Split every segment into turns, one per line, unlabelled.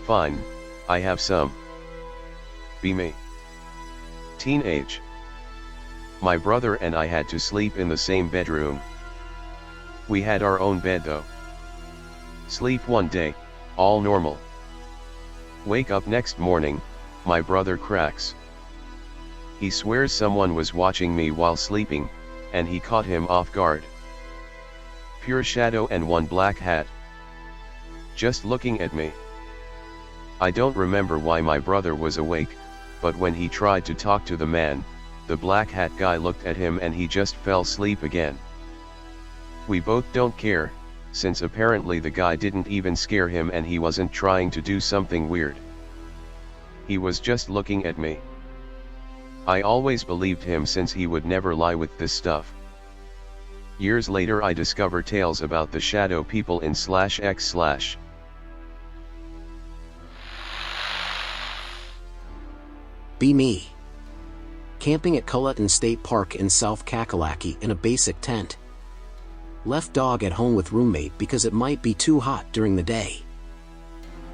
Fine, I have some. Be me. Teenage. My brother and I had to sleep in the same bedroom. We had our own bed though. Sleep one day, all normal. Wake up next morning, my brother cracks. He swears someone was watching me while sleeping, and he caught him off guard. Pure shadow and one black hat. Just looking at me. I don't remember why my brother was awake, but when he tried to talk to the man, the black hat guy looked at him and he just fell asleep again. We both don't care, since apparently the guy didn't even scare him and he wasn't trying to do something weird. He was just looking at me. I always believed him since he would never lie with this stuff. Years later I discover tales about the shadow people in /x/.
Be me. Camping at Culleton State Park in South Kakalaki in a basic tent. Left dog at home with roommate because it might be too hot during the day.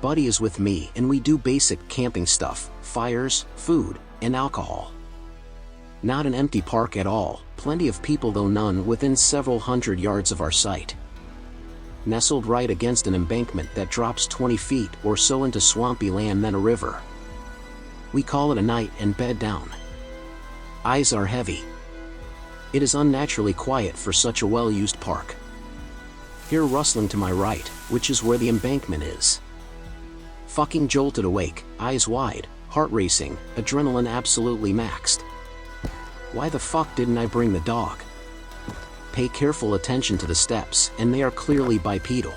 Buddy is with me and we do basic camping stuff, fires, food, and alcohol. Not an empty park at all, plenty of people though none within several hundred yards of our site. Nestled right against an embankment that drops 20 feet or so into swampy land then a river. We call it a night and bed down. Eyes are heavy. It is unnaturally quiet for such a well-used park. Hear rustling to my right, which is where the embankment is. Fucking jolted awake, eyes wide, heart racing, adrenaline absolutely maxed. Why the fuck didn't I bring the dog? Pay careful attention to the steps, and they are clearly bipedal.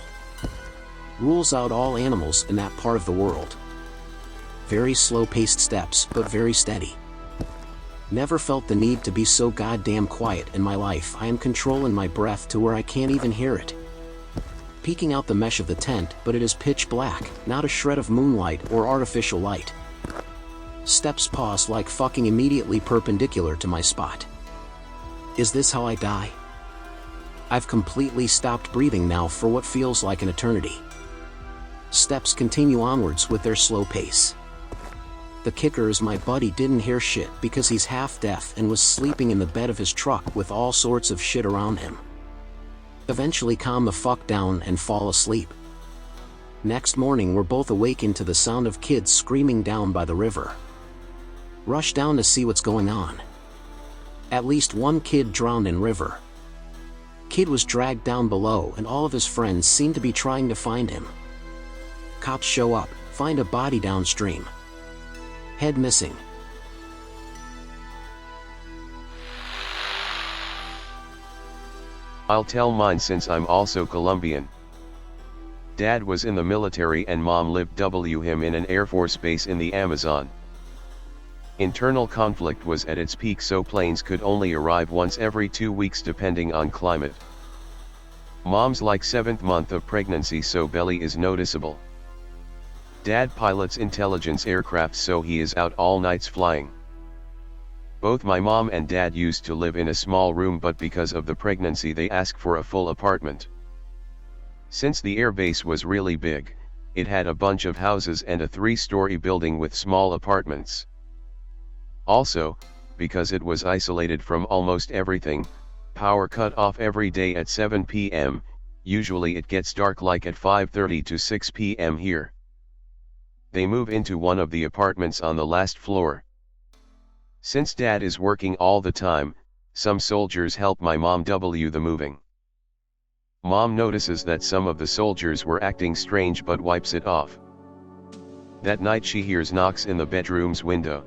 Rules out all animals in that part of the world. Very slow-paced steps, but very steady. Never felt the need to be so goddamn quiet in my life. I am controlling my breath to where I can't even hear it. Peeking out the mesh of the tent, but it is pitch black, not a shred of moonlight or artificial light. Steps pause like fucking immediately perpendicular to my spot. Is this how I die? I've completely stopped breathing now for what feels like an eternity. Steps continue onwards with their slow pace. The kicker is my buddy didn't hear shit because he's half deaf and was sleeping in the bed of his truck with all sorts of shit around him. Eventually calm the fuck down and fall asleep. Next morning we're both awakened to the sound of kids screaming down by the river. Rush down to see what's going on. At least one kid drowned in river. Kid was dragged down below and all of his friends seem to be trying to find him. Cops show up, find a body downstream. Head missing.
I'll tell mine since I'm also Colombian. Dad was in the military and mom lived him in an Air Force base in the Amazon. Internal conflict was at its peak, so planes could only arrive once every 2 weeks depending on climate. Mom's like 7th month of pregnancy, so belly is noticeable. Dad pilots intelligence aircraft, so he is out all nights flying. Both my mom and dad used to live in a small room, but because of the pregnancy they asked for a full apartment. Since the airbase was really big, it had a bunch of houses and a 3-story building with small apartments. Also, because it was isolated from almost everything, power cut off every day at 7 p.m, usually it gets dark like at 5:30 to 6 p.m. here. They move into one of the apartments on the last floor. Since dad is working all the time, some soldiers help my mom the moving. Mom notices that some of the soldiers were acting strange but wipes it off. That night she hears knocks in the bedroom's window.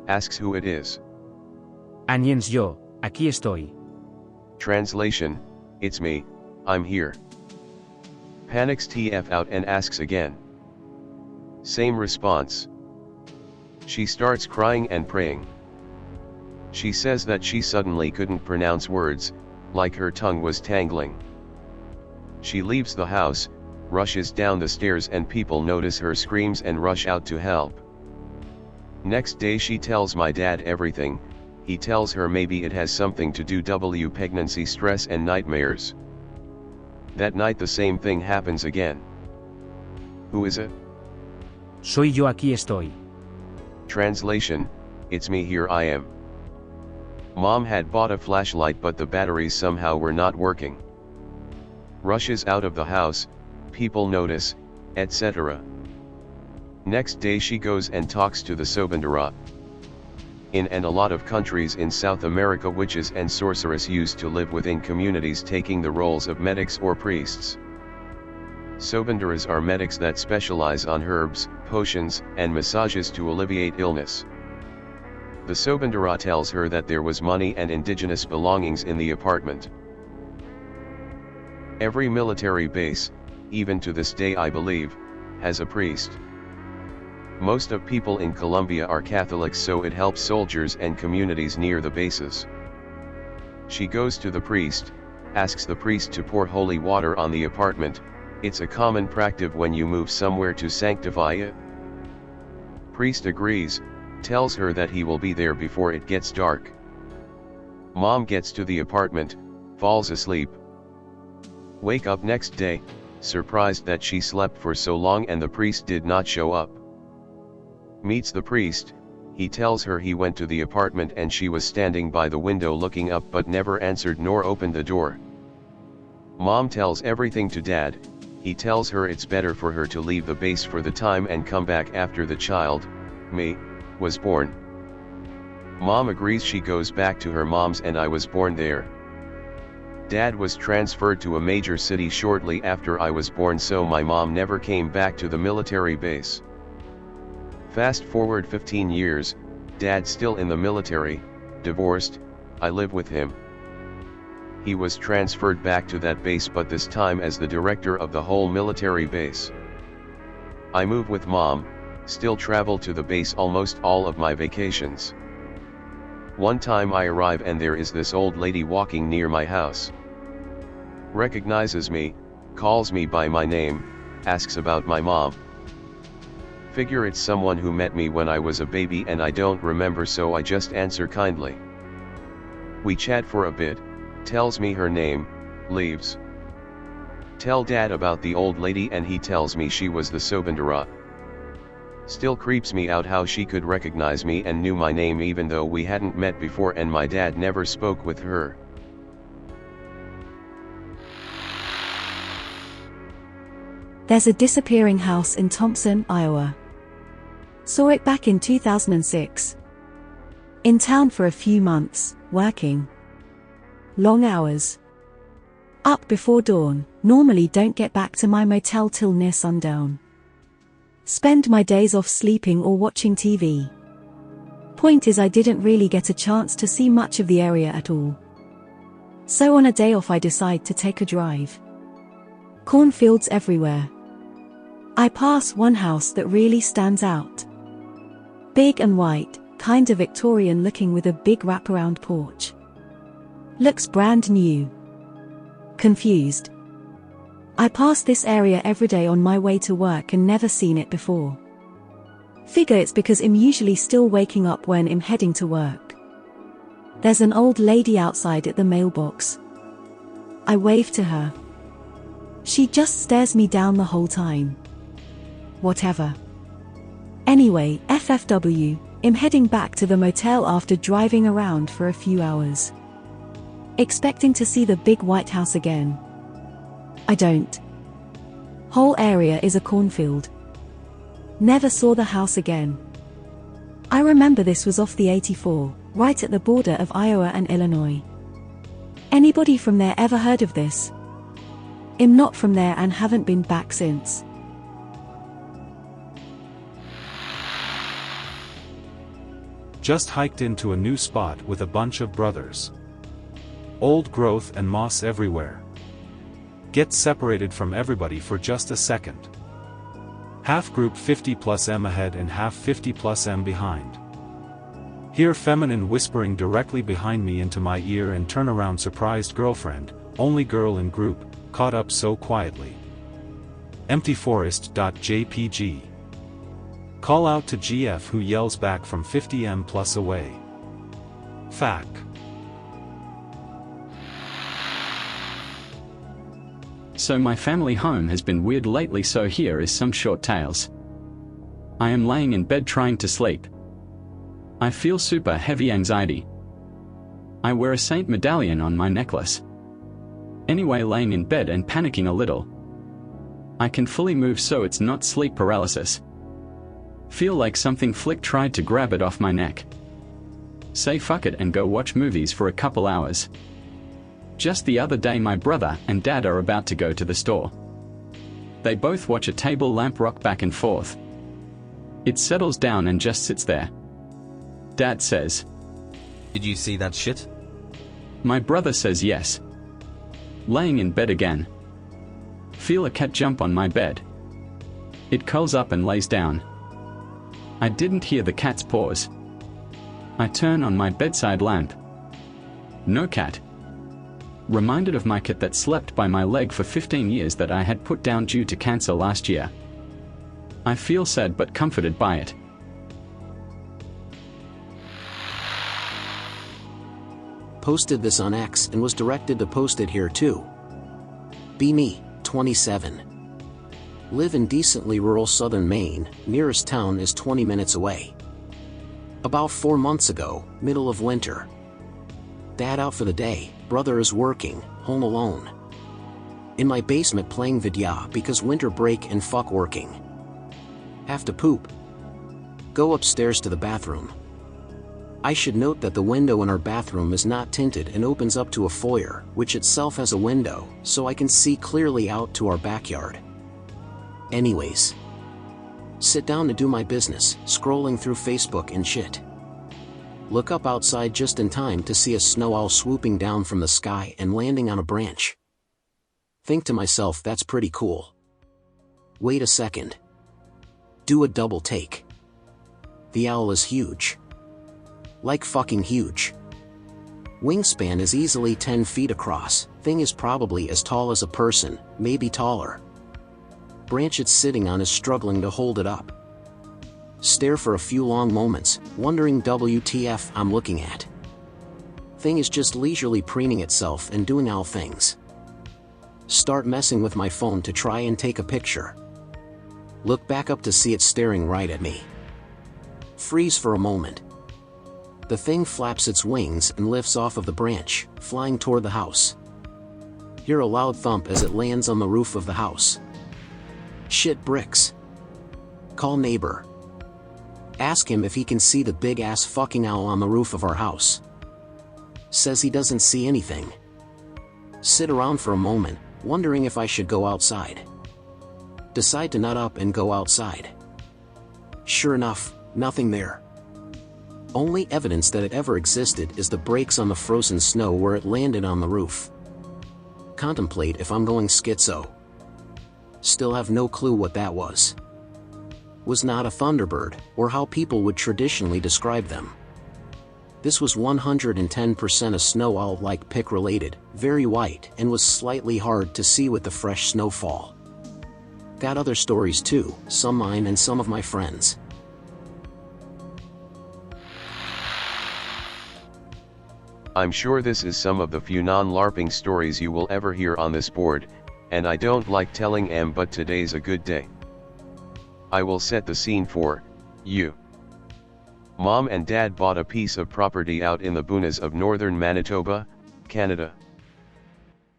Asks who it is.
Aniens yo, aquí estoy.
Translation: it's me, I'm here. Panics TF out and asks again. Same response. She starts crying and praying. She says that she suddenly couldn't pronounce words, like her tongue was tangling. She leaves the house, rushes down the stairs, and people notice her screams and rush out to help. Next day she tells my dad everything. He tells her maybe it has something to do with pregnancy stress and nightmares. That night the same thing happens again. Who is it?
Soy yo, aquí estoy.
Translation, it's me, here I am. Mom had bought a flashlight but the batteries somehow were not working. Rushes out of the house, people notice, etc. Next day she goes and talks to the Sobandara. In and a lot of countries in South America, witches and sorcerers used to live within communities taking the roles of medics or priests. Sobandaras are medics that specialize on herbs, potions, and massages to alleviate illness. The Sobandara tells her that there was money and indigenous belongings in the apartment. Every military base, even to this day I believe, has a priest. Most of people in Colombia are Catholics, so it helps soldiers and communities near the bases. She goes to the priest, asks the priest to pour holy water on the apartment. It's a common practice when you move somewhere to sanctify it. Priest agrees, tells her that he will be there before it gets dark. Mom gets to the apartment, falls asleep. Wake up next day, surprised that she slept for so long and the priest did not show up. Meets the priest, he tells her he went to the apartment and she was standing by the window looking up but never answered nor opened the door. Mom tells everything to Dad. He tells her it's better for her to leave the base for the time and come back after the child, me, was born. Mom agrees. She goes back to her mom's and I was born there. Dad was transferred to a major city shortly after I was born, so my mom never came back to the military base. Fast forward 15 years, Dad's still in the military, divorced, I live with him. He was transferred back to that base, but this time as the director of the whole military base. I move with Mom, still travel to the base almost all of my vacations. One time I arrive and there is this old lady walking near my house. Recognizes me, calls me by my name, asks about my mom. Figure it's someone who met me when I was a baby and I don't remember, so I just answer kindly. We chat for a bit, tells me her name, leaves. Tell Dad about the old lady and he tells me she was the Sobandara. Still creeps me out how she could recognize me and knew my name even though we hadn't met before and my dad never spoke with her.
There's a disappearing house in Thompson, Iowa. Saw it back in 2006. In town for a few months, working. Long hours. Up before dawn, normally don't get back to my motel till near sundown. Spend my days off sleeping or watching TV. Point is, I didn't really get a chance to see much of the area at all. So on a day off I decide to take a drive. Cornfields everywhere. I pass one house that really stands out. Big and white, kinda Victorian looking with a big wraparound porch. Looks brand new. Confused. I pass this area every day on my way to work and never seen it before. Figure it's because I'm usually still waking up when I'm heading to work. There's an old lady outside at the mailbox. I wave to her. She just stares me down the whole time. Whatever. Anyway, FFW, I'm heading back to the motel after driving around for a few hours. Expecting to see the big white house again. I don't. Whole area is a cornfield. Never saw the house again. I remember this was off the 84, right at the border of Iowa and Illinois. Anybody from there ever heard of this? I'm not from there and haven't been back since.
Just hiked into a new spot with a bunch of brothers. Old growth and moss everywhere. Get separated from everybody for just a second. Half group 50 plus M ahead and half 50 plus M behind. Hear feminine whispering directly behind me into my ear and turn around, surprised girlfriend, only girl in group, caught up so quietly. Empty forest.jpg. Call out to GF who yells back from 50 M plus away. Fac.
So my family home has been weird lately, so here is some short tales. I am laying in bed trying to sleep. I feel super heavy anxiety. I wear a saint medallion on my necklace. Anyway, laying in bed and panicking a little. I can fully move, so it's not sleep paralysis. Feel like something flick tried to grab it off my neck. Say fuck it and go watch movies for a couple hours. Just the other day my brother and dad are about to go to the store. They both watch a table lamp rock back and forth. It settles down and just sits there. Dad says,
"Did you see that shit?"
My brother says yes. Laying in bed again. Feel a cat jump on my bed. It curls up and lays down. I didn't hear the cat's paws. I turn on my bedside lamp. No cat. Reminded of my cat that slept by my leg for 15 years that I had put down due to cancer last year. I feel sad but comforted by it.
Posted this on X and was directed to post it here too. Be me, 27. Live in decently rural southern Maine, nearest town is 20 minutes away. About 4 months ago, middle of winter. Dad out for the day, brother is working, home alone. In my basement playing vidya because winter break and fuck working. Have to poop. Go upstairs to the bathroom. I should note that the window in our bathroom is not tinted and opens up to a foyer, which itself has a window, so I can see clearly out to our backyard. Anyways. Sit down to do my business, scrolling through Facebook and shit. Look up outside just in time to see a snow owl swooping down from the sky and landing on a branch. Think to myself, that's pretty cool. Wait a second. Do a double take. The owl is huge. Like fucking huge. Wingspan is easily 10 feet across, thing is probably as tall as a person, maybe taller. Branch it's sitting on is struggling to hold it up. Stare for a few long moments, wondering WTF I'm looking at. Thing is just leisurely preening itself and doing owl things. Start messing with my phone to try and take a picture. Look back up to see it staring right at me. Freeze for a moment. The thing flaps its wings and lifts off of the branch, flying toward the house. Hear a loud thump as it lands on the roof of the house. Shit bricks. Call neighbor. Ask him if he can see the big ass fucking owl on the roof of our house. Says he doesn't see anything. Sit around for a moment, wondering if I should go outside. Decide to nut up and go outside. Sure enough, nothing there. Only evidence that it ever existed is the breaks on the frozen snow where it landed on the roof. Contemplate if I'm going schizo. Still have no clue what that was. Was not a thunderbird, or how people would traditionally describe them. This was 110% a snow owl-like pic related, very white, and was slightly hard to see with the fresh snowfall. Got other stories too, some mine and some of my friends.
I'm sure this is some of the few non-LARPing stories you will ever hear on this board, and I don't like telling em, but today's a good day. I will set the scene for you. Mom and Dad bought a piece of property out in the boonies of northern Manitoba, Canada.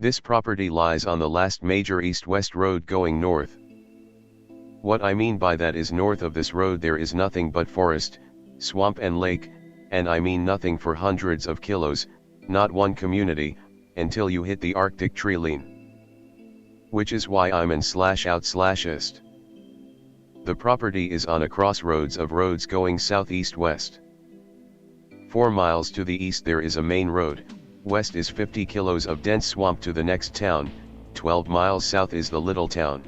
This property lies on the last major east-west road going north. What I mean by that is north of this road there is nothing but forest, swamp and lake, and I mean nothing for hundreds of kilos, not one community, until you hit the Arctic tree line. Which is why I'm in/out/est. The property is on a crossroads of roads going southeast-west. 4 miles to the east there is a main road, west is 50 kilos of dense swamp to the next town, 12 miles south is the little town.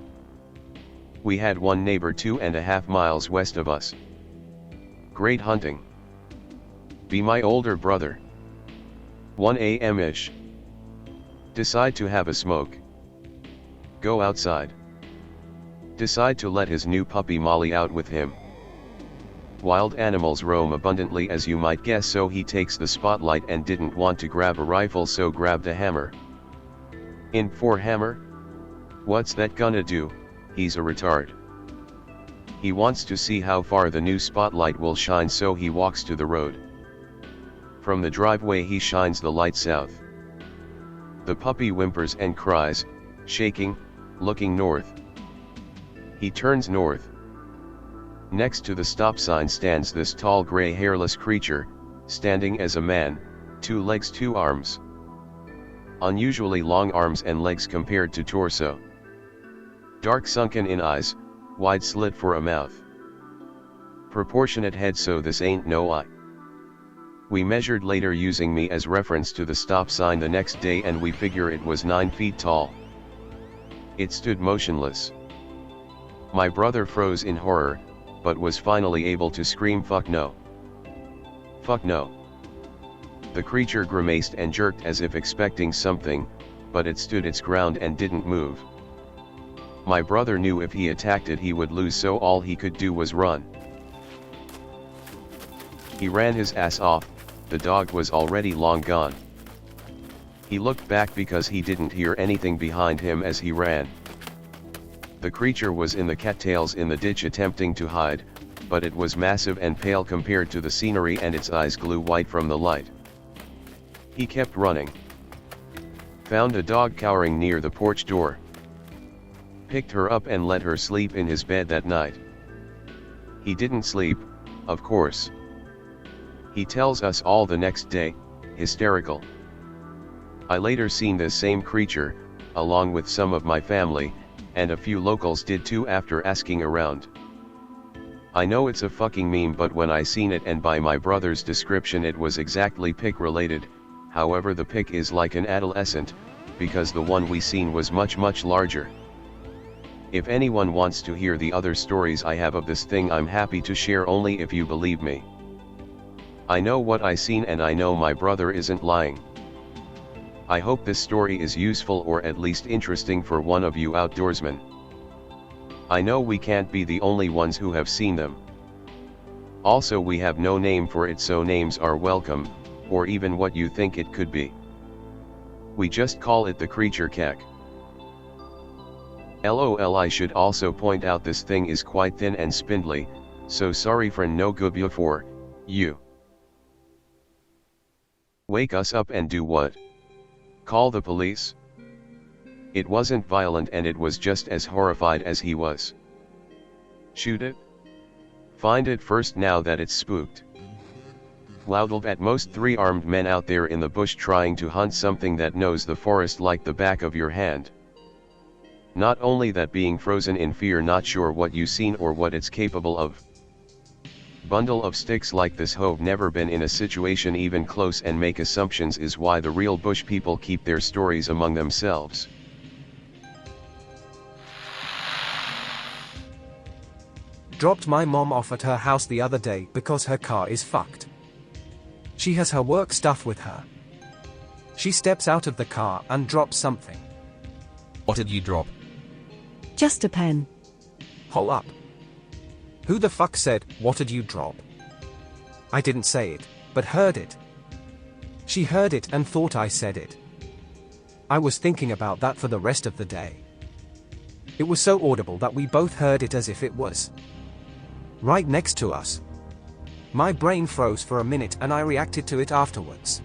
We had one neighbor 2.5 miles west of us. Great hunting. Be my older brother. 1 a.m.-ish. Decide to have a smoke. Go outside. Decide to let his new puppy Molly out with him. Wild animals roam abundantly as you might guess, so he takes the spotlight and didn't want to grab a rifle, so grabbed a hammer. In for hammer? What's that gonna do? He's a retard. He wants to see how far the new spotlight will shine, so he walks to the road. From the driveway he shines the light south. The puppy whimpers and cries, shaking, looking north. He turns north. Next to the stop sign stands this tall gray hairless creature, standing as a man, 2 legs 2 arms. Unusually long arms and legs compared to torso. Dark sunken in eyes, wide slit for a mouth. Proportionate head, so this ain't no eye. We measured later using me as reference to the stop sign the next day, and we figure it was 9 feet tall. It stood motionless. My brother froze in horror, but was finally able to scream, "Fuck no! Fuck no!" The creature grimaced and jerked as if expecting something, but it stood its ground and didn't move. My brother knew if he attacked it he would lose, so all he could do was run. He ran his ass off. The dog was already long gone. He looked back because he didn't hear anything behind him as he ran. The creature was in the cattails in the ditch attempting to hide, but it was massive and pale compared to the scenery, and its eyes glue white from the light. He kept running. Found a dog cowering near the porch door. Picked her up and let her sleep in his bed that night. He didn't sleep, of course. He tells us all the next day, hysterical. I later seen this same creature, along with some of my family, and a few locals did too after asking around. I know it's a fucking meme, but when I seen it, and by my brother's description it was exactly pig related. However, the pig is like an adolescent, because the one we seen was much larger. If anyone wants to hear the other stories I have of this thing, I'm happy to share, only if you believe me. I know what I seen, and I know my brother isn't lying. I hope this story is useful, or at least interesting, for one of you outdoorsmen. I know we can't be the only ones who have seen them. Also, we have no name for it, so names are welcome, or even what you think it could be. We just call it the creature kek. LOL. I should also point out this thing is quite thin and spindly, so sorry friend, no good for you. Wake us up and do what? Call the police? It wasn't violent, and it was just as horrified as he was. Shoot it? Find it first now that it's spooked. Loudled at most 3 armed men out there in the bush trying to hunt something that knows the forest like the back of your hand. Not only that, being frozen in fear, not sure what you seen or what it's capable of. Bundle of sticks like this, have never been in a situation even close, and make assumptions is why the real bush people keep their stories among themselves.
Dropped my mom off at her house the other day because her car is fucked. She has her work stuff with her. She steps out of the car and drops something.
What did you drop?
Just a pen.
Hold up. Who the fuck said, "What did you drop?" I didn't say it, but heard it. She heard it and thought I said it. I was thinking about that for the rest of the day. It was so audible that we both heard it as if it was right next to us. My brain froze for a minute and I reacted to it afterwards.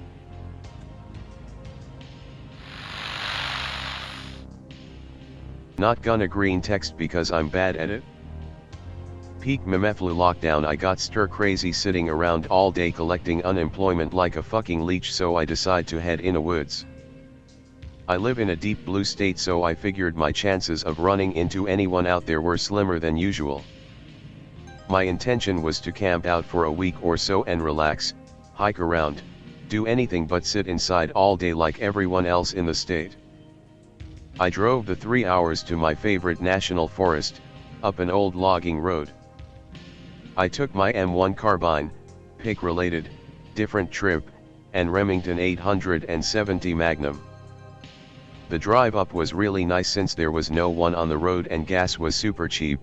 Not gonna green text because I'm bad at it. Peak Memeflu lockdown, I got stir crazy sitting around all day collecting unemployment like a fucking leech, so I decide to head in the woods. I live in a deep blue state, so I figured my chances of running into anyone out there were slimmer than usual. My intention was to camp out for a week or so and relax, hike around, do anything but sit inside all day like everyone else in the state. I drove the 3 hours to my favorite national forest, up an old logging road. I took my M1 carbine, pick related, different trip, and Remington 870 Magnum. The drive up was really nice since there was no one on the road and gas was super cheap.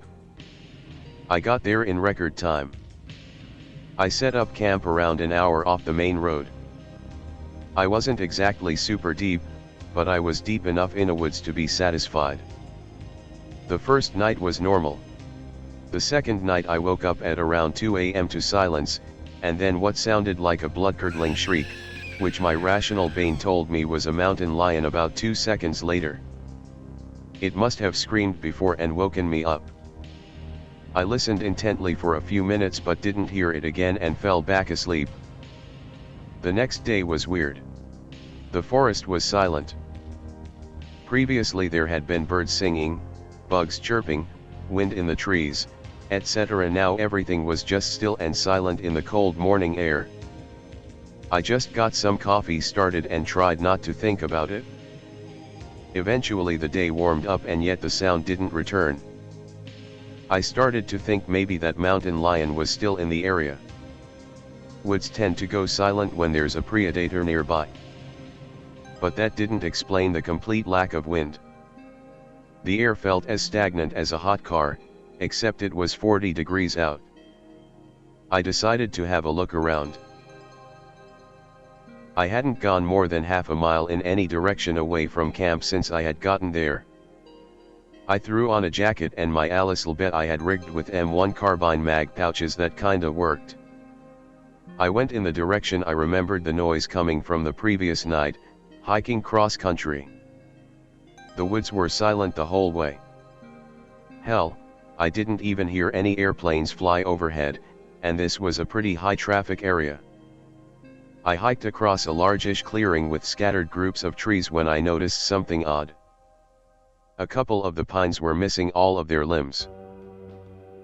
I got there in record time. I set up camp around an hour off the main road. I wasn't exactly super deep, but I was deep enough in the woods to be satisfied. The first night was normal. The second night I woke up at around 2 a.m. to silence, and then what sounded like a blood-curdling shriek, which my rational brain told me was a mountain lion about 2 seconds later. It must have screamed before and woken me up. I listened intently for a few minutes but didn't hear it again and fell back asleep. The next day was weird. The forest was silent. Previously there had been birds singing, bugs chirping, wind in the trees, etc. Now everything was just still and silent in the cold morning air. I just got some coffee started and tried not to think about it. Eventually the day warmed up and yet the sound didn't return. I started to think maybe that mountain lion was still in the area. Woods tend to go silent when there's a predator nearby. But that didn't explain the complete lack of wind. The air felt as stagnant as a hot car, except it was 40 degrees out. I decided to have a look around. I hadn't gone more than half a mile in any direction away from camp since I had gotten there. I threw on a jacket and my Alisal bet I had rigged with M1 carbine mag pouches that kinda worked. I went in the direction I remembered the noise coming from the previous night, hiking cross country. The woods were silent the whole way. Hell, I didn't even hear any airplanes fly overhead, and this was a pretty high traffic area. I hiked across a largish clearing with scattered groups of trees when I noticed something odd. A couple of the pines were missing all of their limbs.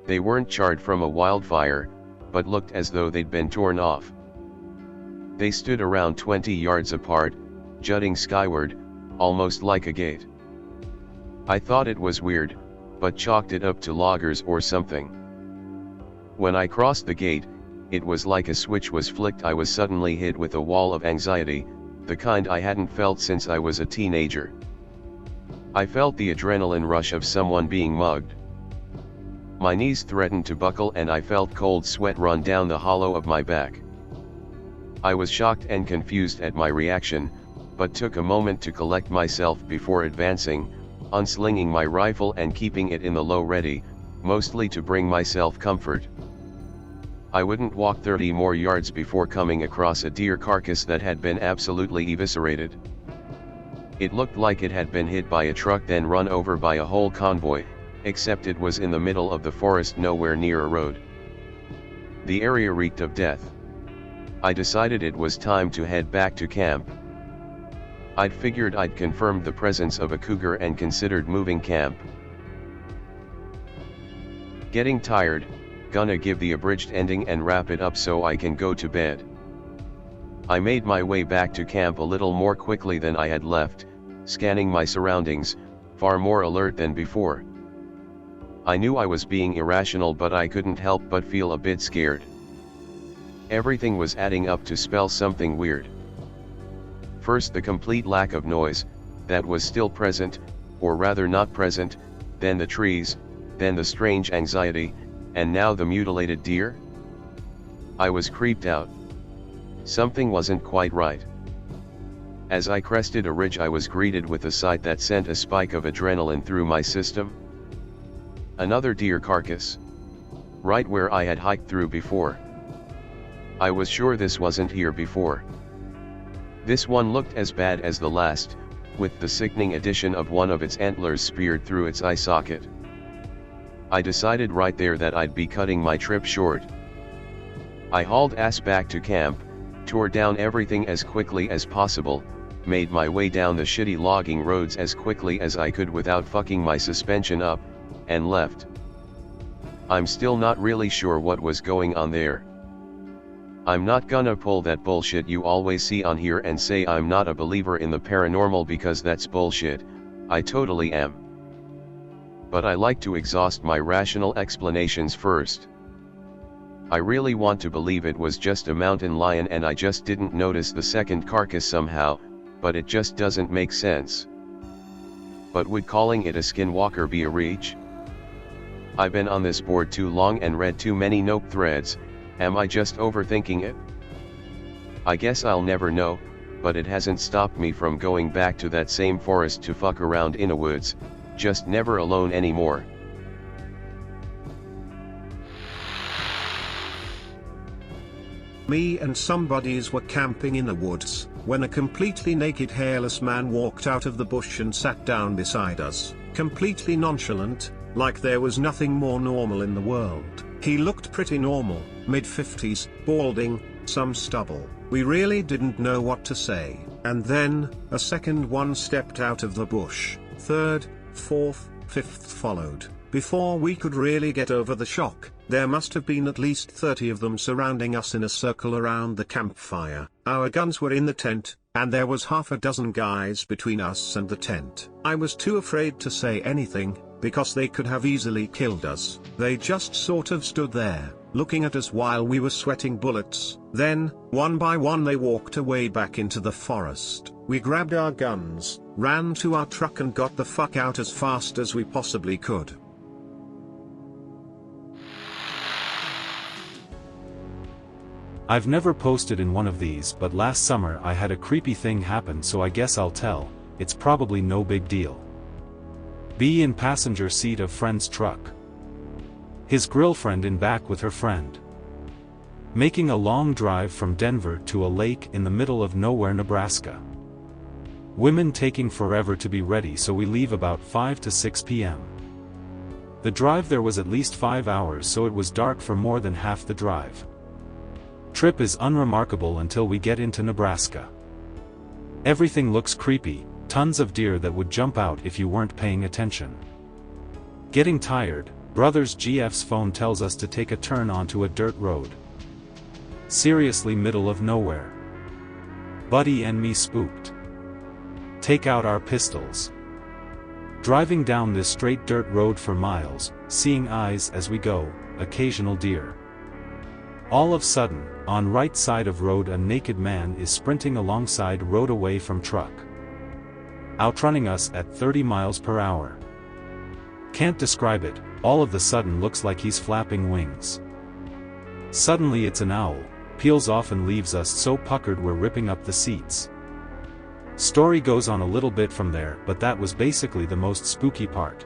They weren't charred from a wildfire, but looked as though they'd been torn off. They stood around 20 yards apart, jutting skyward, almost like a gate. I thought it was weird, but chalked it up to loggers or something. When I crossed the gate, it was like a switch was flicked. I was suddenly hit with a wall of anxiety, the kind I hadn't felt since I was a teenager. I felt the adrenaline rush of someone being mugged. My knees threatened to buckle and I felt cold sweat run down the hollow of my back. I was shocked and confused at my reaction, but took a moment to collect myself before advancing, unslinging my rifle and keeping it in the low ready, mostly to bring myself comfort. I wouldn't walk 30 more yards before coming across a deer carcass that had been absolutely eviscerated. It looked like it had been hit by a truck then run over by a whole convoy, except it was in the middle of the forest nowhere near a road. The area reeked of death. I decided it was time to head back to camp. I'd figured I'd confirmed the presence of a cougar and considered moving camp. Getting tired, gonna give the abridged ending and wrap it up so I can go to bed. I made my way back to camp a little more quickly than I had left, scanning my surroundings, far more alert than before. I knew I was being irrational but I couldn't help but feel a bit scared. Everything was adding up to spell something weird. First the complete lack of noise, that was still present, or rather not present, then the trees, then the strange anxiety, and now the mutilated deer? I was creeped out. Something wasn't quite right. As I crested a ridge I was greeted with a sight that sent a spike of adrenaline through my system. Another deer carcass. Right where I had hiked through before. I was sure this wasn't here before. This one looked as bad as the last, with the sickening addition of one of its antlers speared through its eye socket. I decided right there that I'd be cutting my trip short. I hauled ass back to camp, tore down everything as quickly as possible, made my way down the shitty logging roads as quickly as I could without fucking my suspension up, and left. I'm still not really sure what was going on there. I'm not gonna pull that bullshit you always see on here and say I'm not a believer in the paranormal because that's bullshit, I totally am. But I like to exhaust my rational explanations first. I really want to believe it was just a mountain lion and I just didn't notice the second carcass somehow, but it just doesn't make sense. But would calling it a skinwalker be a reach? I've been on this board too long and read too many nope threads, am I just overthinking it? I guess I'll never know, but it hasn't stopped me from going back to that same forest to fuck around in a woods, just never alone anymore.
Me and some buddies were camping in the woods, when a completely naked hairless man walked out of the bush and sat down beside us, completely nonchalant, like there was nothing more normal in the world. He looked pretty normal, mid-50s, balding, some stubble. We really didn't know what to say, and then, a second one stepped out of the bush, third, fourth, fifth followed. Before we could really get over the shock, there must have been at least 30 of them surrounding us in a circle around the campfire. Our guns were in the tent, and there was half a dozen guys between us and the tent. I was too afraid to say anything, because they could have easily killed us. They just sort of stood there, looking at us while we were sweating bullets. Then, one by one they walked away back into the forest. We grabbed our guns, ran to our truck and got the fuck out as fast as we possibly could.
I've never posted in one of these, but last summer I had a creepy thing happen, so I guess I'll tell. It's probably no big deal. B in passenger seat of friend's truck. His girlfriend in back with her friend. Making a long drive from Denver to a lake in the middle of nowhere, Nebraska. Women taking forever to be ready, so we leave about 5 to 6 p.m. The drive there was at least 5 hours, so it was dark for more than half the drive. Trip is unremarkable until we get into Nebraska. Everything looks creepy, tons of deer that would jump out if you weren't paying attention. Getting tired, brothers GF's phone tells us to take a turn onto a dirt road. Seriously, middle of nowhere. Buddy and me spooked. Take out our pistols. Driving down this straight dirt road for miles, seeing eyes as we go, occasional deer. All of a sudden, on right side of road a naked man is sprinting alongside road away from truck. Outrunning us at 30 miles per hour. Can't describe it, all of the sudden looks like he's flapping wings. Suddenly it's an owl, peels off and leaves us so puckered we're ripping up the seats. Story goes on a little bit from there, but that was basically the most spooky part.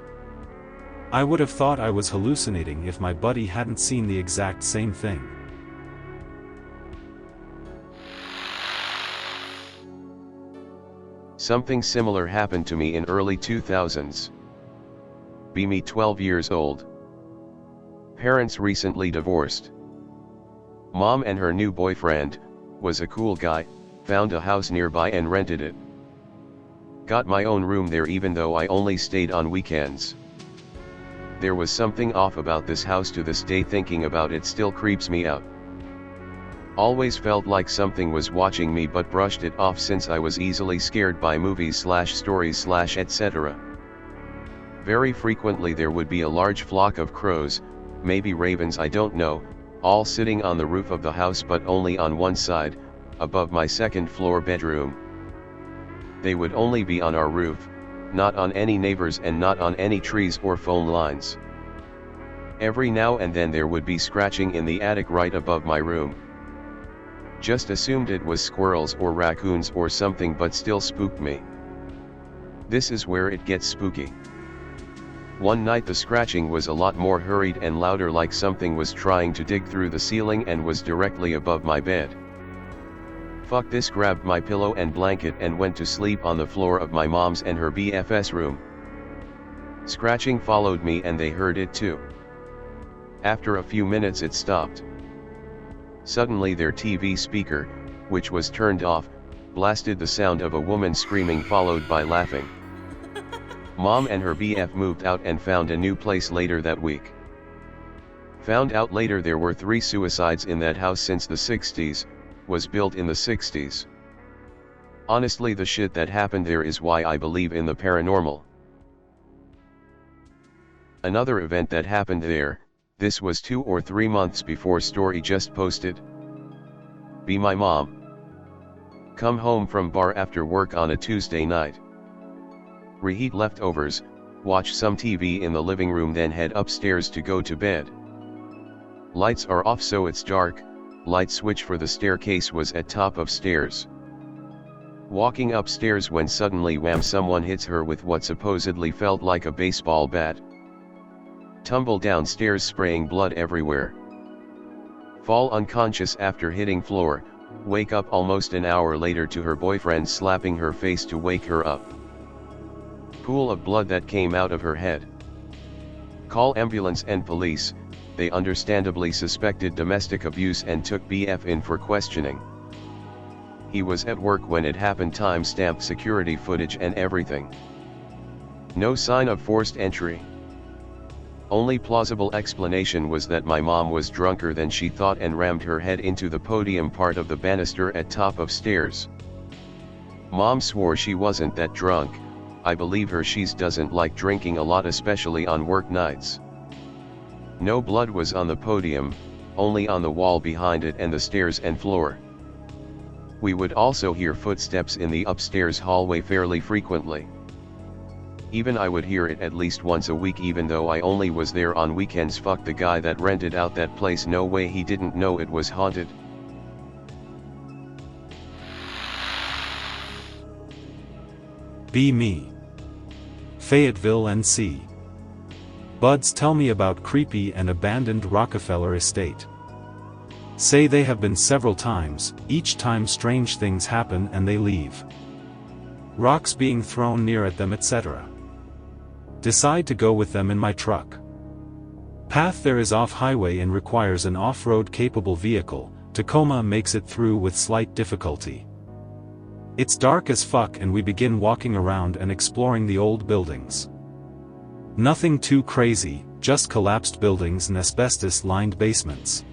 I would have thought I was hallucinating if my buddy hadn't seen the exact same thing.
Something similar happened to me in early 2000s. Be me 12 years old. Parents recently divorced. Mom and her new boyfriend, was a cool guy, found a house nearby and rented it. Got my own room there even though I only stayed on weekends. There was something off about this house to this day. Thinking about it still creeps me out. Always felt like something was watching me but brushed it off since I was easily scared by movies/stories/ etc. Very frequently there would be a large flock of crows, maybe ravens, I don't know, all sitting on the roof of the house but only on one side, above my second floor bedroom. They would only be on our roof, not on any neighbors and not on any trees or phone lines. Every now and then there would be scratching in the attic right above my room. Just assumed it was squirrels or raccoons or something, but still spooked me. This is where it gets spooky. One night the scratching was a lot more hurried and louder, like something was trying to dig through the ceiling and was directly above my bed. Fuck this, grabbed my pillow and blanket and went to sleep on the floor of my mom's and her BFS room. Scratching followed me and they heard it too. After a few minutes it stopped. Suddenly their TV speaker, which was turned off, blasted the sound of a woman screaming followed by laughing. Mom and her BF moved out and found a new place later that week. Found out later there were 3 suicides in that house since the 60s, was built in the 60s. Honestly, the shit that happened there is why I believe in the paranormal. Another event that happened there, this was 2 or 3 months before story just posted. Be my mom. Come home from bar after work on a Tuesday night. Reheat leftovers, watch some TV in the living room, then head upstairs to go to bed. Lights are off so it's dark, light switch for the staircase was at top of stairs. Walking upstairs when suddenly wham, someone hits her with what supposedly felt like a baseball bat. Tumble downstairs spraying blood everywhere. Fall unconscious after hitting floor, wake up almost an hour later to her boyfriend slapping her face to wake her up. Pool of blood that came out of her head. Call ambulance and police. They understandably suspected domestic abuse and took BF in for questioning. He was at work when it happened, time-stamped security footage and everything. No sign of forced entry. Only plausible explanation was that my mom was drunker than she thought and rammed her head into the podium part of the banister at top of stairs. Mom swore she wasn't that drunk. I believe her. She doesn't like drinking a lot, especially on work nights. No blood was on the podium, only on the wall behind it and the stairs and floor. We would also hear footsteps in the upstairs hallway fairly frequently. Even I would hear it at least once a week, even though I only was there on weekends. Fuck the guy that rented out that place, no way he didn't know it was haunted.
Be me. Fayetteville, NC. Buds tell me about creepy and abandoned Rockefeller estate. Say they have been several times, each time strange things happen and they leave. Rocks being thrown near at them, etc. Decide to go with them in my truck. Path there is off-highway and requires an off-road capable vehicle. Tacoma makes it through with slight difficulty. It's dark as fuck and we begin walking around and exploring the old buildings. Nothing too crazy, just collapsed buildings and asbestos-lined basements.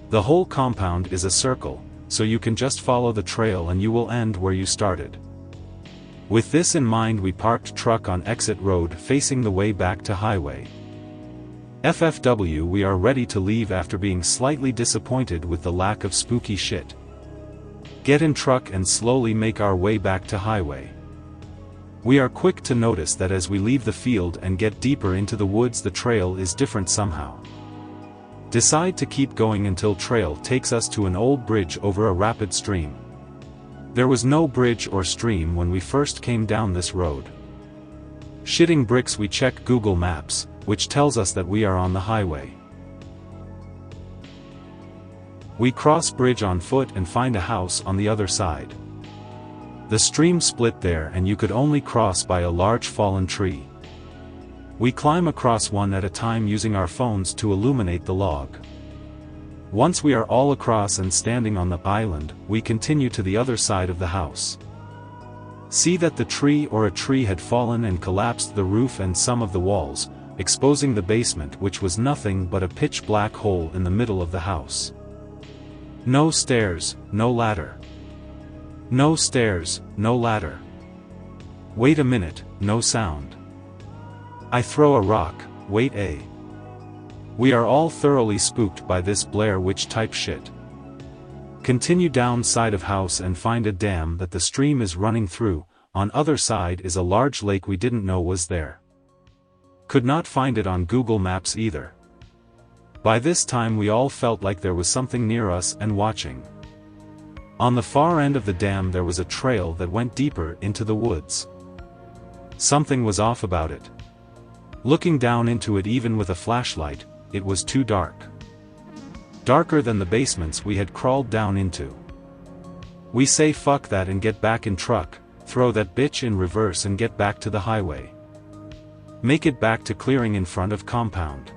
The whole compound is a circle, so you can just follow the trail and you will end where you started. With this in mind, we parked truck on exit road facing the way back to highway. FFW, we are ready to leave after being slightly disappointed with the lack of spooky shit. Get in truck and slowly make our way back to highway. We are quick to notice that as we leave the field and get deeper into the woods, the trail is different somehow. Decide to keep going until trail takes us to an old bridge over a rapid stream. There was no bridge or stream when we first came down this road. Shitting bricks, we check Google Maps, which tells us that we are on the highway. We cross bridge on foot and find a house on the other side. The stream split there and you could only cross by a large fallen tree. We climb across one at a time using our phones to illuminate the log. Once we are all across and standing on the island, we continue to the other side of the house. See that the tree or a tree had fallen and collapsed the roof and some of the walls, exposing the basement, which was nothing but a pitch black hole in the middle of the house. No stairs, no ladder. No stairs, no ladder. Wait a minute, no sound. I throw a rock, wait a. We are all thoroughly spooked by this Blair Witch type shit. Continue down side of house and find a dam that the stream is running through. On other side is a large lake we didn't know was there. Could not find it on Google Maps either. By this time we all felt like there was something near us and watching. On the far end of the dam there was a trail that went deeper into the woods. Something was off about it. Looking down into it even with a flashlight, it was too dark. Darker than the basements we had crawled down into. We say fuck that and get back in truck, throw that bitch in reverse and get back to the highway. Make it back to clearing in front of compound.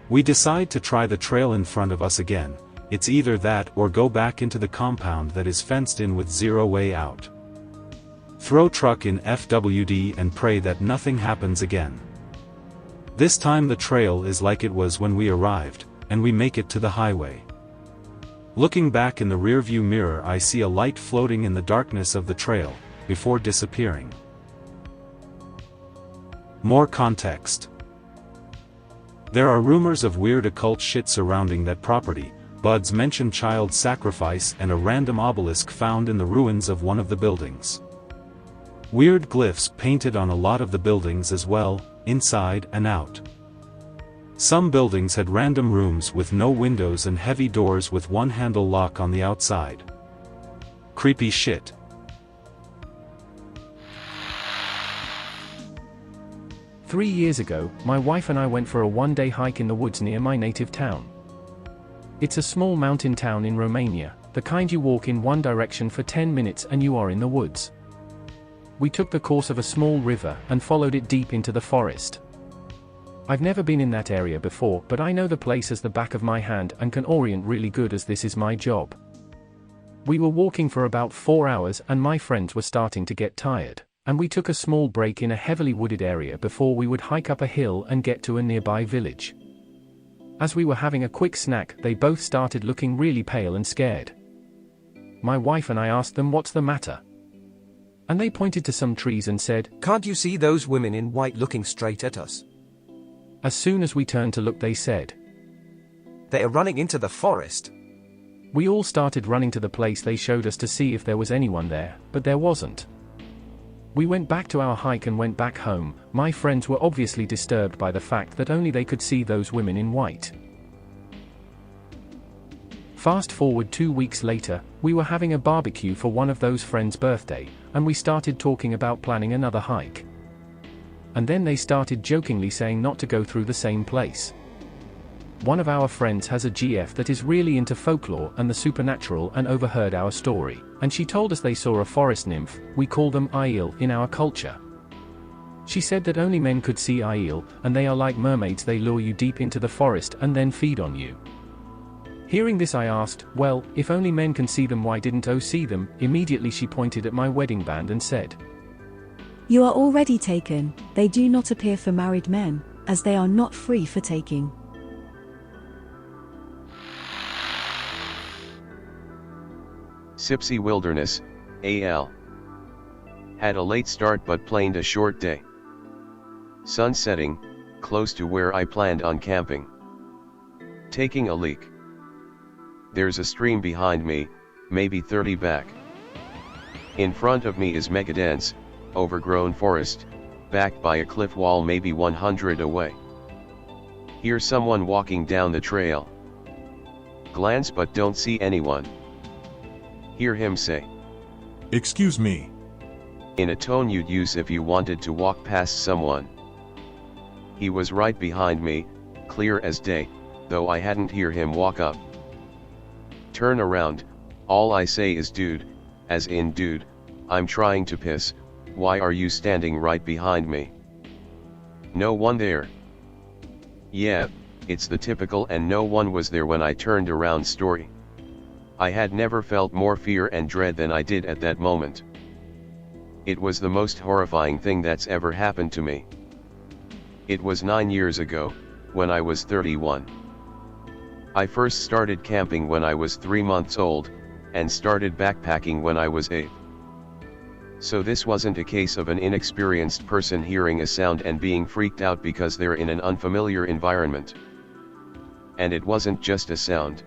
We decide to try the trail in front of us again. It's either that or go back into the compound that is fenced in with zero way out. Throw truck in FWD and pray that nothing happens again. This time the trail is like it was when we arrived, and we make it to the highway. Looking back in the rearview mirror, I see a light floating in the darkness of the trail, before disappearing. More context. There are rumors of weird occult shit surrounding that property. Buds mentioned child sacrifice and a random obelisk found in the ruins of one of the buildings. Weird glyphs painted on a lot of the buildings as well, inside and out. Some buildings had random rooms with no windows and heavy doors with one handle lock on the outside. Creepy shit.
Three years ago, my wife and I went for a one-day hike in the woods near my native town. It's a small mountain town in Romania, the kind you walk in one direction for 10 minutes and you are in the woods. We took the course of a small river and followed it deep into the forest. I've never been in that area before, but I know the place as the back of my hand and can orient really good as this is my job. We were walking for about 4 hours and my friends were starting to get tired, and we took a small break in a heavily wooded area before we would hike up a hill and get to a nearby village. As we were having a quick snack, they both started looking really pale and scared. My wife and I asked them what's the matter. And they pointed to some trees and said,
"Can't you see those women in white looking straight at us?"
As soon as we turned to look, they said,
"They are running into the forest."
We all started running to the place they showed us to see if there was anyone there, but there wasn't. We went back to our hike and went back home. My friends were obviously disturbed by the fact that only they could see those women in white. Fast forward 2 weeks later, we were having a barbecue for one of those friends' birthday, and we started talking about planning another hike. And then they started jokingly saying not to go through the same place. One of our friends has a GF that is really into folklore and the supernatural and overheard our story, and she told us they saw a forest nymph, we call them Aiel in our culture. She said that only men could see Aiel, and they are like mermaids, they lure you deep into the forest and then feed on you. Hearing this I asked, well, if only men can see them, why didn't O see them? Immediately she pointed at my wedding band and said,
"You are already taken, they do not appear for married men, as they are not free for taking."
Sipsey Wilderness, AL. Had a late start but planed a short day. Sun setting, close to where I planned on camping. Taking a leak. There's a stream behind me, maybe 30 back. In front of me is megadense, overgrown forest, backed by a cliff wall maybe 100 away. Hear someone walking down the trail. Glance but don't see anyone. Hear him say,
"Excuse me,"
in a tone you'd use if you wanted to walk past someone. He was right behind me, clear as day, though I hadn't hear him walk up. Turn around, all I say is dude, as in dude, I'm trying to piss, why are you standing right behind me? No one there. Yeah, it's the typical and no one was there when I turned around story. I had never felt more fear and dread than I did at that moment. It was the most horrifying thing that's ever happened to me. It was 9 years ago, when I was 31. I first started camping when I was 3 months old, and started backpacking when I was 8. So this wasn't a case of an inexperienced person hearing a sound and being freaked out because they're in an unfamiliar environment. And it wasn't just a sound.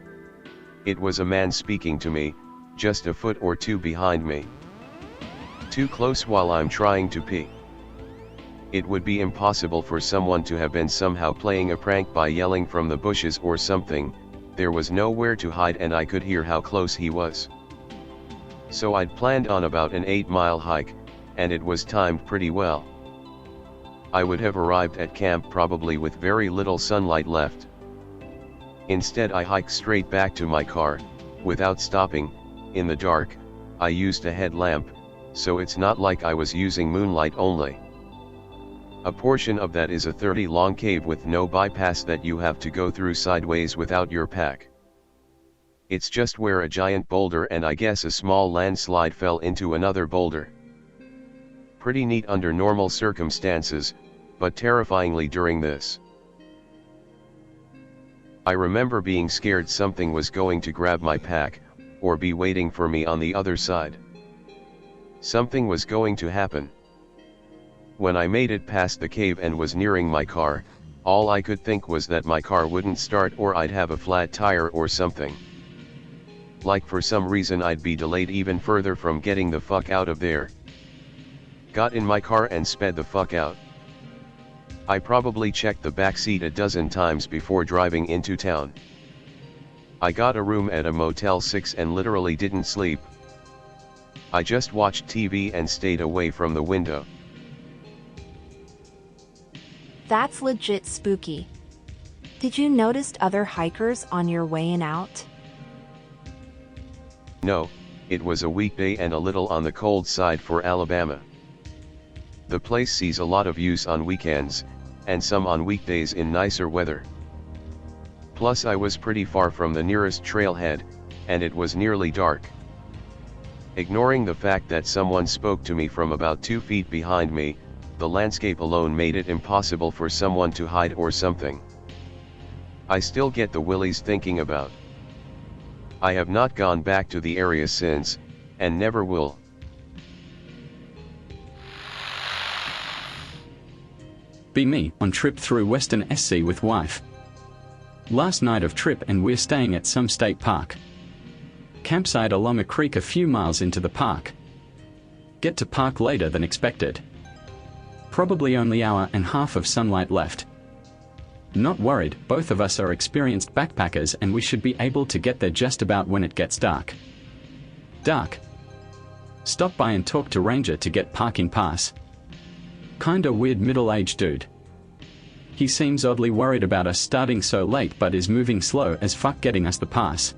It was a man speaking to me, just a foot or two behind me. Too close while I'm trying to pee. It would be impossible for someone to have been somehow playing a prank by yelling from the bushes or something. There was nowhere to hide and I could hear how close he was. So I'd planned on about an 8-mile hike, and it was timed pretty well. I would have arrived at camp probably with very little sunlight left. Instead I hiked straight back to my car, without stopping. In the dark, I used a headlamp, so it's not like I was using moonlight only. A portion of that is a 30-long cave with no bypass that you have to go through sideways without your pack. It's just where a giant boulder and I guess a small landslide fell into another boulder. Pretty neat under normal circumstances, but terrifyingly during this. I remember being scared something was going to grab my pack, or be waiting for me on the other side. Something was going to happen. When I made it past the cave and was nearing my car, all I could think was that my car wouldn't start or I'd have a flat tire or something. Like for some reason I'd be delayed even further from getting the fuck out of there. Got in my car and sped the fuck out. I probably checked the back seat a dozen times before driving into town. I got a room at a Motel 6 and literally didn't sleep. I just watched TV and stayed away from the window.
That's legit spooky. Did you notice other hikers on your way in out?
No, it was a weekday and a little on the cold side for Alabama. The place sees a lot of use on weekends, and some on weekdays in nicer weather. Plus I was pretty far from the nearest trailhead, and it was nearly dark. Ignoring the fact that someone spoke to me from about 2 feet behind me, the landscape alone made it impossible for someone to hide or something. I still get the willies thinking about. I have not gone back to the area since, and never will.
Be me, on trip through Western SC with wife. Last night of trip and we're staying at some state park. Campsite along a creek a few miles into the park. Get to park later than expected. Probably only hour and half of sunlight left. Not worried, both of us are experienced backpackers and we should be able to get there just about when it gets dark. Dark. Stop by and talk to ranger to get parking pass. Kinda weird middle-aged dude. He seems oddly worried about us starting so late but is moving slow as fuck getting us the pass.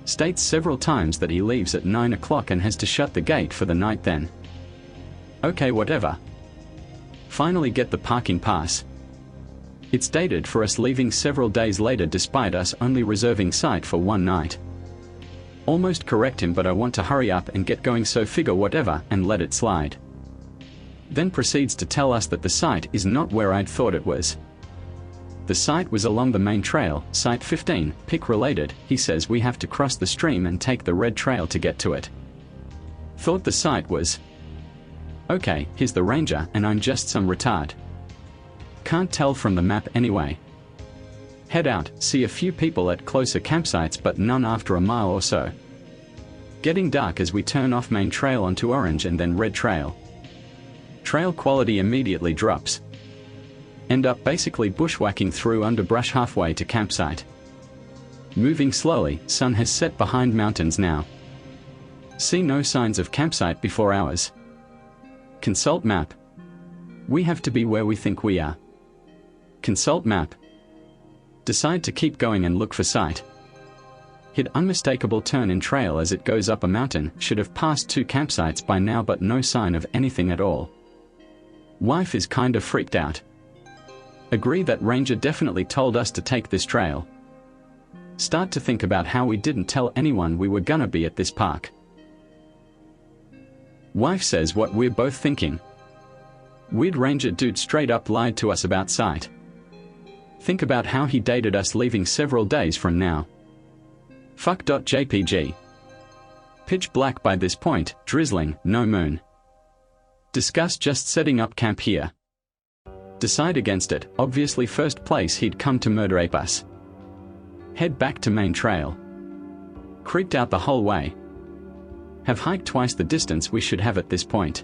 States several times that he leaves at 9 o'clock and has to shut the gate for the night then. Okay, whatever. Finally get the parking pass. It's dated for us leaving several days later despite us only reserving site for one night. Almost correct him but I want to hurry up and get going so figure whatever and let it slide. Then proceeds to tell us that the site is not where I'd thought it was. The site was along the main trail, site 15, pick related. He says we have to cross the stream and take the red trail to get to it. Thought the site was. Okay, here's the ranger and I'm just some retard. Can't tell from the map anyway. Head out, see a few people at closer campsites but none after a mile or so. Getting dark as we turn off main trail onto orange and then red trail. Trail quality immediately drops. End up basically bushwhacking through underbrush halfway to campsite. Moving slowly, sun has set behind mountains now. See no signs of campsite before hours. Consult map. We have to be where we think we are. Consult map. Decide to keep going and look for site. Hit unmistakable turn in trail as it goes up a mountain, should have passed 2 campsites by now but no sign of anything at all. Wife is kinda freaked out. Agree that ranger definitely told us to take this trail. Start to think about how we didn't tell anyone we were gonna be at this park. Wife says what we're both thinking. Weird ranger dude straight up lied to us about site. Think about how he dated us leaving several days from now. Fuck.jpg. Pitch black by this point, drizzling, no moon. Discuss just setting up camp here. Decide against it, obviously first place he'd come to murder ape us. Head back to main trail. Creeped out the whole way. Have hiked twice the distance we should have at this point.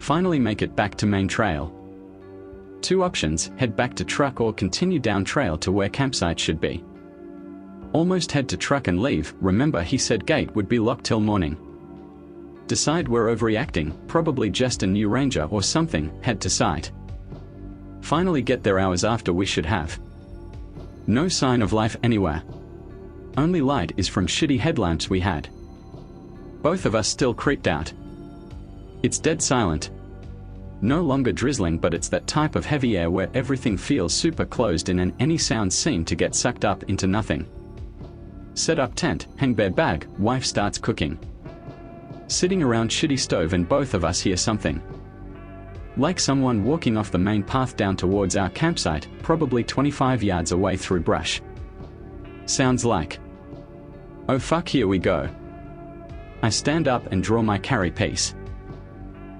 Finally make it back to main trail. 2 options, head back to truck or continue down trail to where campsite should be. Almost head to truck and leave, remember he said gate would be locked till morning. Decide we're overreacting, probably just a new ranger or something, head to site. Finally get there hours after we should have. No sign of life anywhere. Only light is from shitty headlamps we had. Both of us still creeped out. It's dead silent. No longer drizzling but it's that type of heavy air where everything feels super closed in and any sounds seem to get sucked up into nothing. Set up tent, hang bed bag, wife starts cooking. Sitting around shitty stove and both of us hear something. Like someone walking off the main path down towards our campsite, probably 25 yards away through brush. Sounds like. Oh fuck, here we go. I stand up and draw my carry piece.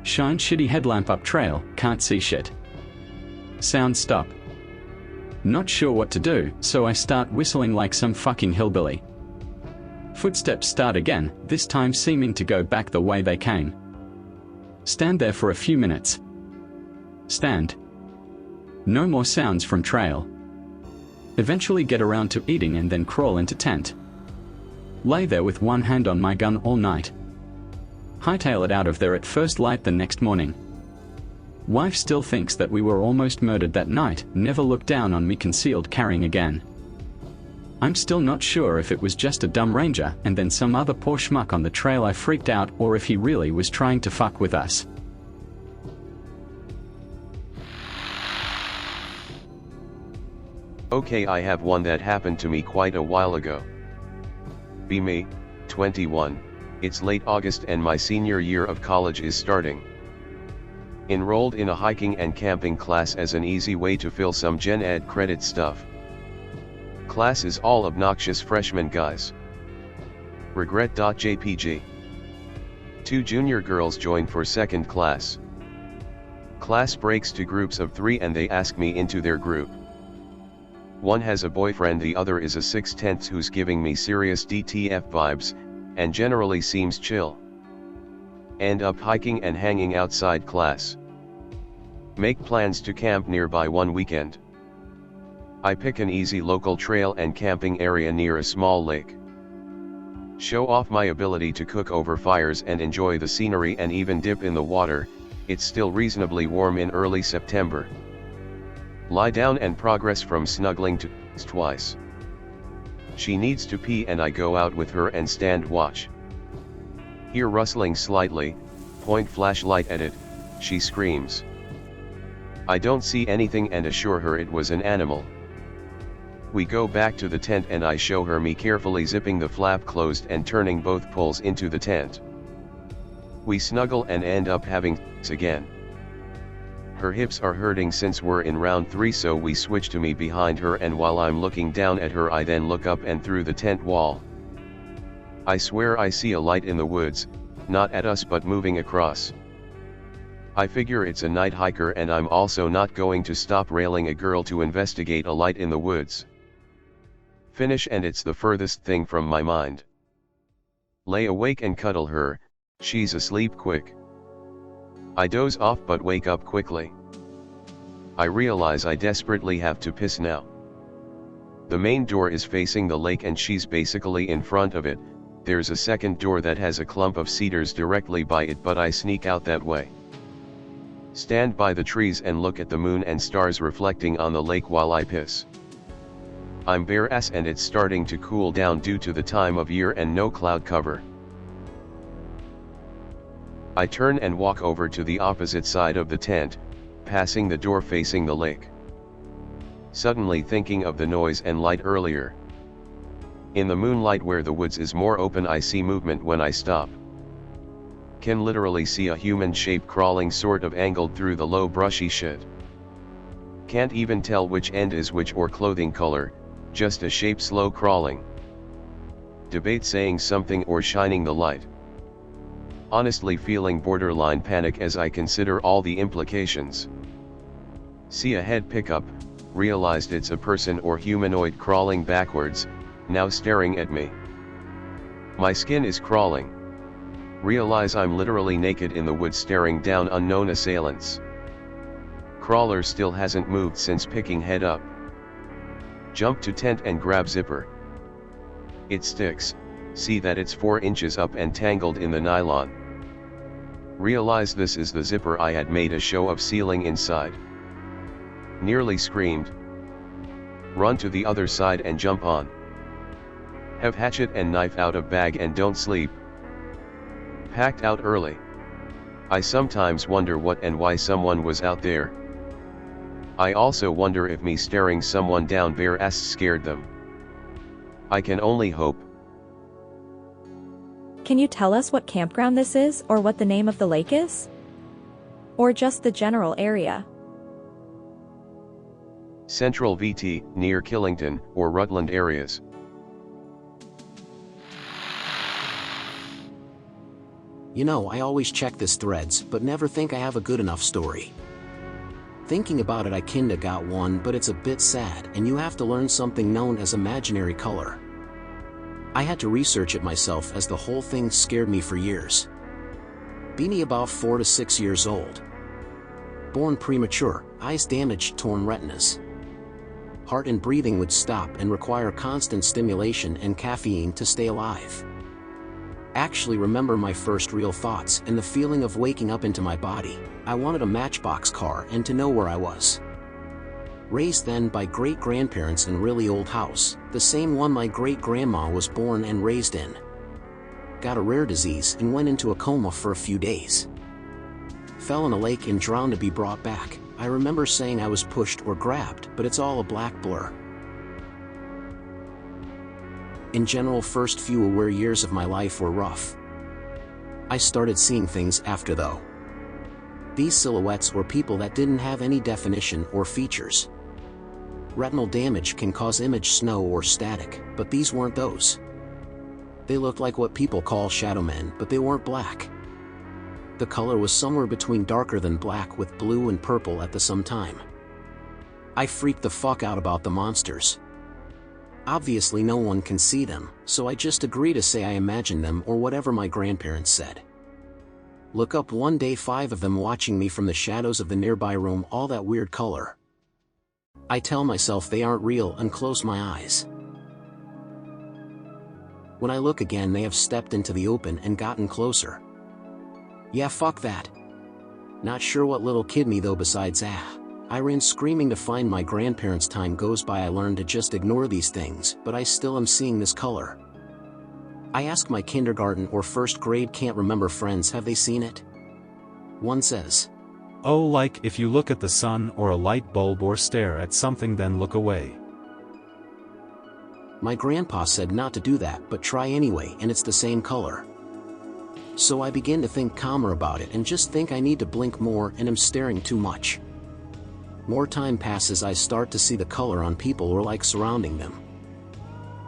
Shine shitty headlamp up trail, can't see shit. Sound stop. Not sure what to do, so I start whistling like some fucking hillbilly. Footsteps start again, this time seeming to go back the way they came. Stand there for a few minutes. Stand. No more sounds from trail. Eventually get around to eating and then crawl into tent. Lay there with one hand on my gun all night. Hightail it out of there at first light the next morning. Wife still thinks that we were almost murdered that night, never looked down on me concealed carrying again. I'm still not sure if it was just a dumb ranger and then some other poor schmuck on the trail I freaked out, or if he really was trying to fuck with us.
Okay, I have one that happened to me quite a while ago. Be me, 21, it's late August and my senior year of college is starting. Enrolled in a hiking and camping class as an easy way to fill some gen ed credit stuff. Class is all obnoxious freshman guys. Regret.jpg. 2 junior girls join for second class. Class breaks to groups of 3 and they ask me into their group. One has a boyfriend, the other is a 6/10 who's giving me serious DTF vibes, and generally seems chill. End up hiking and hanging outside class. Make plans to camp nearby one weekend. I pick an easy local trail and camping area near a small lake. Show off my ability to cook over fires and enjoy the scenery and even dip in the water. It's still reasonably warm in early September. Lie down and progress from snuggling to twice. She needs to pee and I go out with her and stand watch. Hear rustling slightly, point flashlight at it, she screams. I don't see anything and assure her it was an animal. We go back to the tent and I show her me carefully zipping the flap closed and turning both poles into the tent. We snuggle and end up having sex again. Her hips are hurting since we're in round 3, so we switch to me behind her, and while I'm looking down at her I then look up and through the tent wall. I swear I see a light in the woods, not at us but moving across. I figure it's a night hiker and I'm also not going to stop railing a girl to investigate a light in the woods. Finish and it's the furthest thing from my mind. Lay awake and cuddle her, she's asleep quick. I doze off but wake up quickly. I realize I desperately have to piss now. The main door is facing the lake and she's basically in front of it. There's a second door that has a clump of cedars directly by it, but I sneak out that way. Stand by the trees and look at the moon and stars reflecting on the lake while I piss. I'm bare ass and it's starting to cool down due to the time of year and no cloud cover. I turn and walk over to the opposite side of the tent, passing the door facing the lake. Suddenly thinking of the noise and light earlier. In the moonlight where the woods is more open I see movement when I stop. Can literally see a human shape crawling sort of angled through the low brushy shit. Can't even tell which end is which or clothing color, just a shape slow crawling. Debate saying something or shining the light. Honestly feeling borderline panic as I consider all the implications. See a head pick up, realized it's a person or humanoid crawling backwards, now staring at me. My skin is crawling. Realize I'm literally naked in the woods staring down unknown assailants. Crawler still hasn't moved since picking head up. Jump to tent and grab zipper. It sticks, see that it's 4 inches up and tangled in the nylon. Realize this is the zipper I had made a show of sealing inside. Nearly screamed. Run to the other side and jump on. Have hatchet and knife out of bag and don't sleep. Packed out early. I sometimes wonder what and why someone was out there. I also wonder if me staring someone down bare ass scared them. I can only hope.
Can you tell us what campground this is, or what the name of the lake is? Or just the general area?
Central VT, near Killington, or Rutland areas.
You know, I always check this threads, but never think I have a good enough story. Thinking about it, I kinda got one, but it's a bit sad, and you have to learn something known as imaginary color. I had to research it myself as the whole thing scared me for years. Beanie about 4 to 6 years old. Born premature, eyes damaged, torn retinas. Heart and breathing would stop and require constant stimulation and caffeine to stay alive. actually remember my first real thoughts and the feeling of waking up into my body. I wanted a Matchbox car and to know where I was. Raised then by great-grandparents in a really old house, the same one my great-grandma was born and raised in. Got a rare disease and went into a coma for a few days. Fell in a lake and drowned to be brought back. I remember saying I was pushed or grabbed, but it's all a black blur. In general, first few aware years of my life were rough. I started seeing things after though. These silhouettes were people that didn't have any definition or features. Retinal damage can cause image snow or static, but these weren't those. They looked like what people call shadow men, but they weren't black. The color was somewhere between darker than black with blue and purple at the same time. I freaked the fuck out about the monsters. Obviously no one can see them, so I just agree to say I imagined them or whatever my grandparents said. Look up one day 5 of them watching me from the shadows of the nearby room, all that weird color. I tell myself they aren't real and close my eyes. When I look again, they have stepped into the open and gotten closer. Yeah, fuck that. Not sure what little kid me though besides I ran screaming to find my grandparents. Time goes by, I learned to just ignore these things, but I still am seeing this color. I ask my kindergarten or first grade can't remember friends, have they seen it? One says,
"Oh, like if you look at the sun or a light bulb or stare at something then look away."
My grandpa said not to do that but try anyway, and it's the same color. So I begin to think calmer about it and just think I need to blink more and am staring too much. More time passes, I start to see the color on people or like surrounding them.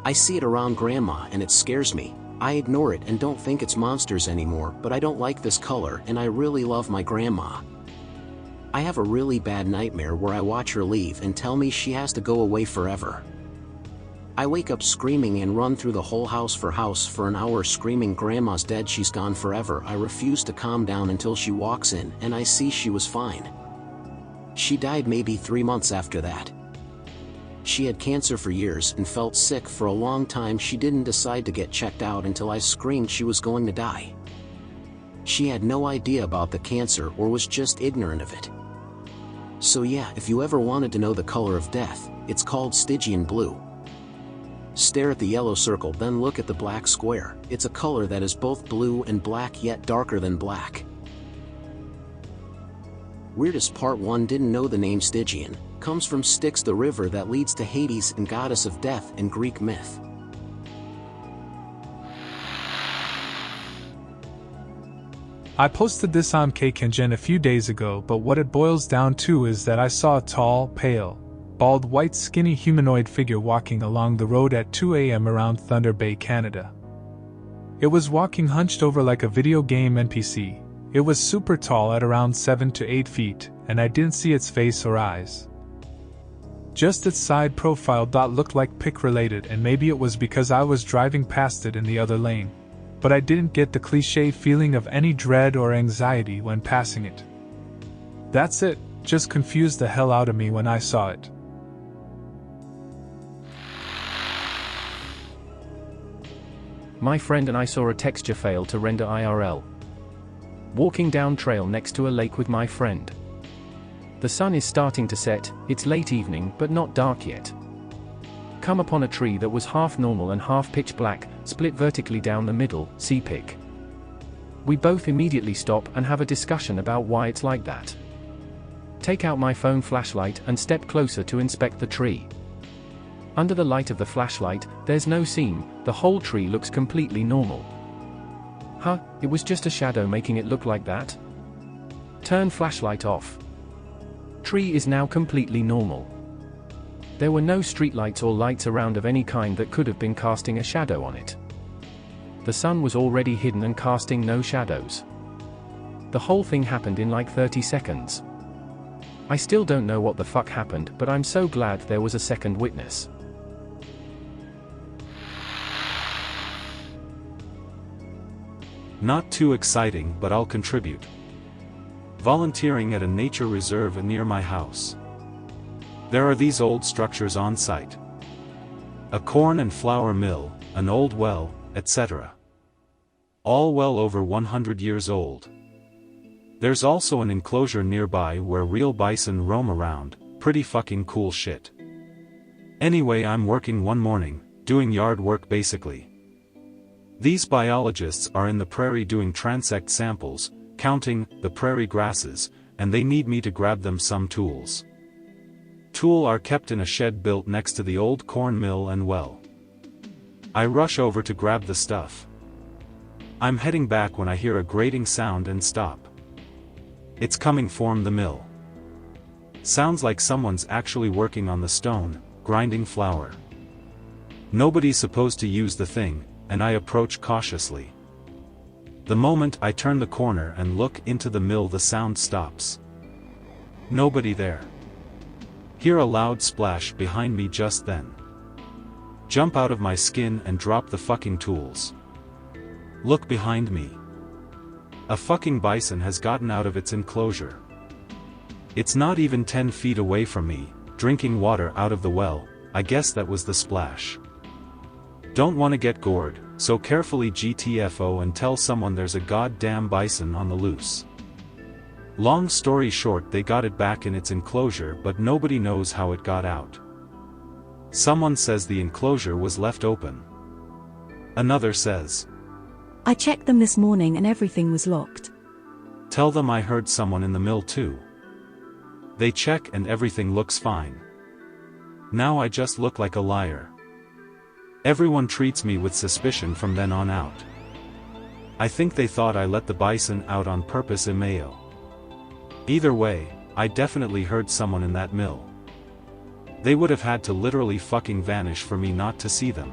I see it around grandma and it scares me. I ignore it and don't think it's monsters anymore, but I don't like this color and I really love my grandma. I have a really bad nightmare where I watch her leave and tell me she has to go away forever. I wake up screaming and run through the whole house for an hour screaming, "Grandma's dead, she's gone forever." I refuse to calm down until she walks in and I see she was fine. She died maybe 3 months after that. She had cancer for years and felt sick for a long time. She didn't decide to get checked out until I screamed she was going to die. She had no idea about the cancer or was just ignorant of it. So yeah, if you ever wanted to know the color of death, it's called Stygian blue. Stare at the yellow circle, then look at the black square. It's a color that is both blue and black yet darker than black. Weirdest part, 1 didn't know the name Stygian comes from Styx, the river that leads to Hades and goddess of death in Greek myth.
I posted this on CanaChan a few days ago, but what it boils down to is that I saw a tall, pale, bald, white, skinny humanoid figure walking along the road at 2 a.m. around Thunder Bay, Canada. It was walking hunched over like a video game NPC. It was super tall at around 7 to 8 feet, and I didn't see its face or eyes. Just its side profile dot looked like pic related, and maybe it was because I was driving past it in the other lane. But I didn't get the cliché feeling of any dread or anxiety when passing it. That's it, just confused the hell out of me when I saw it.
My friend and I saw a texture fail to render IRL. Walking down trail next to a lake with my friend. The sun is starting to set, it's late evening but not dark yet. Come upon a tree that was half normal and half pitch black, split vertically down the middle, see pic. We both immediately stop and have a discussion about why it's like that. Take out my phone flashlight and step closer to inspect the tree. Under the light of the flashlight, there's no seam, the whole tree looks completely normal. Huh, it was just a shadow making it look like that? Turn flashlight off. Tree is now completely normal. There were no streetlights or lights around of any kind that could have been casting a shadow on it. The sun was already hidden and casting no shadows. The whole thing happened in like 30 seconds. I still don't know what the fuck happened, but I'm so glad there was a second witness.
Not too exciting, but I'll contribute. Volunteering at a nature reserve near my house. There are these old structures on site. A corn and flour mill, an old well, etc. all well over 100 years old. There's also an enclosure nearby where real bison roam around, pretty fucking cool shit. Anyway, I'm working one morning, doing yard work basically. These biologists are in the prairie doing transect samples, counting the prairie grasses, and they need me to grab them some tools. Tools are kept in a shed built next to the old corn mill and well. I rush over to grab the stuff. I'm heading back when I hear a grating sound and stop. It's coming from the mill. Sounds like someone's actually working on the stone, grinding flour. Nobody's supposed to use the thing, and I approach cautiously. The moment I turn the corner and look into the mill, the sound stops. Nobody there. Hear a loud splash behind me just then. Jump out of my skin and drop the fucking tools. Look behind me. A fucking bison has gotten out of its enclosure. It's not even 10 feet away from me, drinking water out of the well. I guess that was the splash. Don't want to get gored, so carefully GTFO and tell someone there's a goddamn bison on the loose. Long story short, they got it back in its enclosure, but nobody knows how it got out. Someone says the enclosure was left open. Another says,
I checked them this morning and everything was locked.
Tell them I heard someone in the mill too. They check and everything looks fine. Now I just look like a liar. Everyone treats me with suspicion from then on out. I think they thought I let the bison out on purpose in Mayo. Either way, I definitely heard someone in that mill. They would have had to literally fucking vanish for me not to see them.